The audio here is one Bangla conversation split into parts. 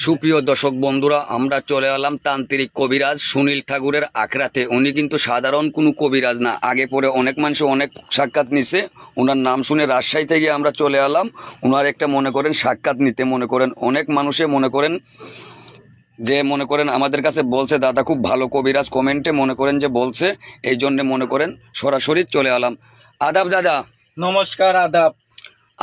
সুপ্রিয় দর্শক বন্ধুরা, আমরা চলে এলাম তান্ত্রিক কবিরাজ সুনীল ঠাকুরের আখড়াতে। উনি কিন্তু সাধারণ কোনো কবিরাজ না, আগে পরে অনেক মানুষ অনেক সাক্ষাৎ নিছে। ওনার নাম শুনে রাজশাহী থেকে আমরা চলে এলাম ওনার একটা মনে করেন সাক্ষাৎ নিতে। মনে করেন অনেক মানুষে মনে করেন যে মনে করেন আমাদের কাছে বলছে দাদা খুব ভালো কবিরাজ, কমেন্টে মনে করেন যে বলছে, এই জন্যে মনে করেন সরাসরি চলে এলাম। আদাব দাদা। নমস্কার, আদাব।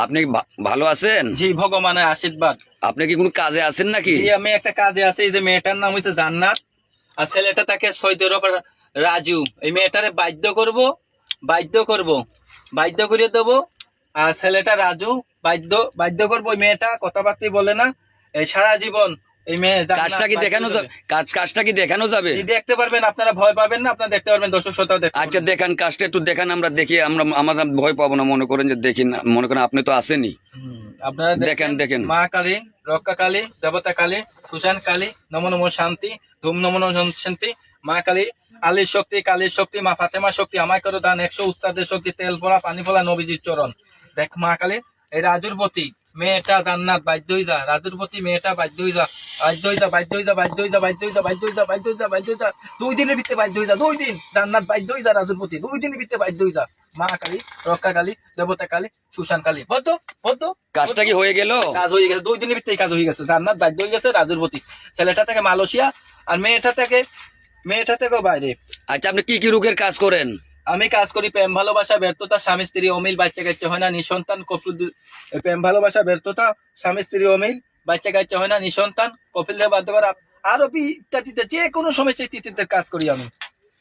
আপনি ভালো আছেন? জি, ভগবানের আশীর্বাদ। আপনি কি কোনো কাজে আছেন নাকি? জি, আমি একটা কাজে আছি। এই যে মেয়েটার নাম হচ্ছে জান্নাত, আর ছেলেটা তাকে সৌদি আরব রাজু। এই মেয়েটারে বাধ্য করে দেবো। আর ছেলেটা রাজু বাধ্য করবো। ওই মেয়েটা কথাবার্তা বলে না, এই সারা জীবন এই মেয়ে। কাজটা কি দেখানো যাবে? কাজটা কি দেখানো যাবে? দেখতে পারবেন, আপনারা ভয় পাবেন না, আপনারা দেখতে পারবেন, দর্শক শ্রোতাও দেখতে আচ্ছা দেখান, কাজটা একটু দেখান, আমরা দেখি। আমরা ভয় পাবো না, মনে করেন যে দেখি না, মনে করেন আপনি তো আসেনই। আপনারা দেখেন। মা কালী, রক্ষা কালী, দেবতা কালী, সুশান কালী, নমো নমো শান্তি, ধুম নমো নমো শান্তি। মা কালী, আলীর শক্তি, কালীর শক্তি, মা ফাতেমার শক্তি, আমায় করো দান 100 উস্তাদের শক্তি, তেল পড়া পানি ফোলা নবীজির চরণ। দেখ মা কালী, এই রাজুর প্রতি মেয়েটা জান্নাত বাধ্য হয়ে যা। রাজুর প্রতি মেয়েটা বাধ্য হয়ে যা। 2 দিনের ভিতরে বাধ্য হয়ে যা। 2 দিন জান্নাত বাধ্য হয়ে যা। রাজুর প্রতি 2 দিনের ভিতরে বাধ্য হয়ে যা। মা কালী, রক্ষা কালী, দেবতা কালী, সুশান কালী। বদ্ধ কাজটা কি হয়ে গেল? কাজ হয়ে গেছে, 2 দিনের ভিতরে কাজ হয়ে গেছে। জান্নাত বাধ্য হয়ে গেছে রাজুর প্রতি। ছেলেটা থেকে মালয়েশিয়া, আর মেয়েটা থেকেও বাইরে। আচ্ছা, আপনি কি কি রোগের কাজ করেন? আমি কাজ করি প্রেম ভালোবাসা ব্যর্থতা, স্বামী স্ত্রী অমিল, বাচ্চা কাচ্চা হয় না, নিঃসন্তান, কপিল। প্রেম ভালোবাসা ব্যর্থতা, স্বামী স্ত্রী অমিল, বাচ্চা কাচ্চা হয় না, নিঃসন্তান, কপিল দেহ বাধ্য করা, আরো ইত্যাদিতে যে কোনো সমস্যা ইত্যাদিতে কাজ করি আমি।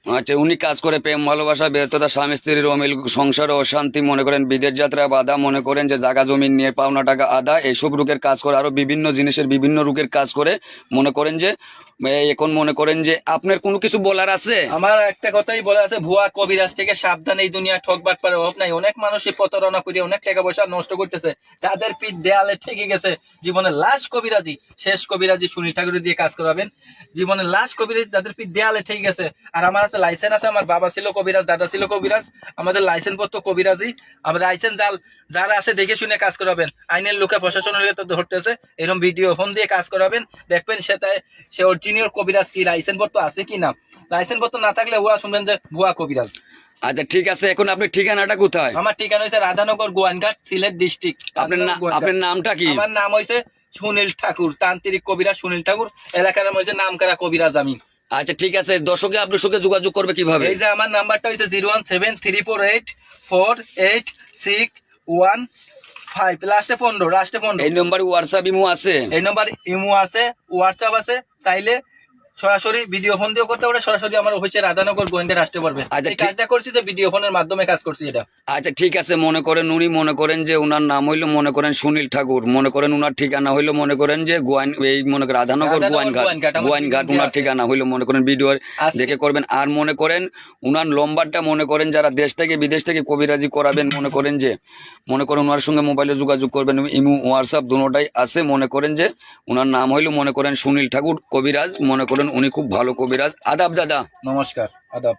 আচ্ছা, উনি কাজ করে প্রেম ভালোবাসা ব্যর্থতা, স্বামী স্ত্রীর অমিল, সংসার অশান্তি, মনে করেন বিদেশ যাত্রা বাধা, মনে করেন যে জায়গা জমি নিয়ে পাওনা টাকা আদা, এইসব রোগের কাজ করে। আরো বিভিন্ন জিনিসের বিভিন্ন রোগের কাজ করে। মনে করেন যে এখন মনে করেন যে আপনার কোনো কিছু বলার আছে? আমার একটা কথাই বলা আছে, ভুয়া কবিরাজ থেকে সাবধান। এই দুনিয়া ঠকবাট পারে অভাব নাই। অনেক মানুষই প্রতারণা করে অনেক টাকা পয়সা নষ্ট করতেছে। যাদের পিঠ দেয়ালে ঠেকে গেছে, জীবনের লাস্ট কবিরাজি, শেষ কবিরাজি সুনীল ঠাকুর দিয়ে কাজ করাবেন। জীবনের লাস্ট কবিরাজি যাদের পিঠ দেয়ালে ঠেকে গেছে। আর আমার আছে লাইসেন্স আছে, আমার বাবা ছিল কবিরাজ, দাদা ছিল কবিরাজ, আমাদের লাইসেন্স পত্র কবিরাজি। আমরা লাইসেন্স যারা আছে দেখে শুনে কাজ করাবেন। আইনের লোকে প্রশাসনের ধরতেছে, এরকম ভিডিও ফোন দিয়ে কাজ করাবেন, দেখবেন সে অরিজিনাল কবিরাজ কি, লাইসেন্স পত্র আছে কি না। লাইসেন্স পত্র না থাকলে ওরা শুনবেন যে ভুয়া কবিরাজ। আচ্ছা ঠিক আছে, এখন আপনার ঠিকানাটা কোথায়? আমার ঠিকানা হচ্ছে রাধানগর, গোয়াইনঘাট, সিলেট ডিস্ট্রিক্ট। আপনার নামটা কি? আমার নাম হয়েছে সুনীল ঠাকুর, তান্ত্রিক কবিরাজ সুনীল ঠাকুর। এলাকার মধ্যে নাম করা কবিরাজ আমি। আচ্ছা ঠিক আছে, দর্শকে আপনার সঙ্গে যোগাযোগ করবে কিভাবে? এই যে আমার নাম্বারটা হচ্ছে 017348461 লাস্টে 15 এই নম্বরে হোয়াটসঅ্যাপ ইমো আছে? এই নম্বর ইমো আছে, হোয়াটসঅ্যাপ আছে। চাইলে সরাসরি ভিডিও ফোন দিয়েও করতে পারে, সরাসরি আমার অফিসে রাধানগর গোয়েন্দার আসতে পারবে। এই কাজটা করছি যে ভিডিও ফোনের মাধ্যমে কাজ করছি এটা। আচ্ছা ঠিক আছে, মনে করেন উনি মনে করেন যে উনার নাম হইলো মনে করেন সুনীল ঠাকুর, মনে করেন উনার ঠিকানা হইলো মনে করেন যে এই মনে করেন রাধানগর গোয়াইনঘাট উনার ঠিকানা হইলো মনে করেন ভিডিও দেখে করবেন। আর মনে করেন উনার লম্বারটা মনে করেন যারা দেশ থেকে বিদেশ থেকে কবিরাজি করাবেন, মনে করেন উনার সঙ্গে মোবাইলে যোগাযোগ করবেন। ইমো হোয়াটসঅ্যাপ দুটোটাই আছে। মনে করেন যে উনার নাম হইলো মনে করেন সুনীল ঠাকুর কবিরাজ, মনে করেন উনি খুব ভালো কবিরাজ। আদাব দাদা। নমস্কার, আদাব।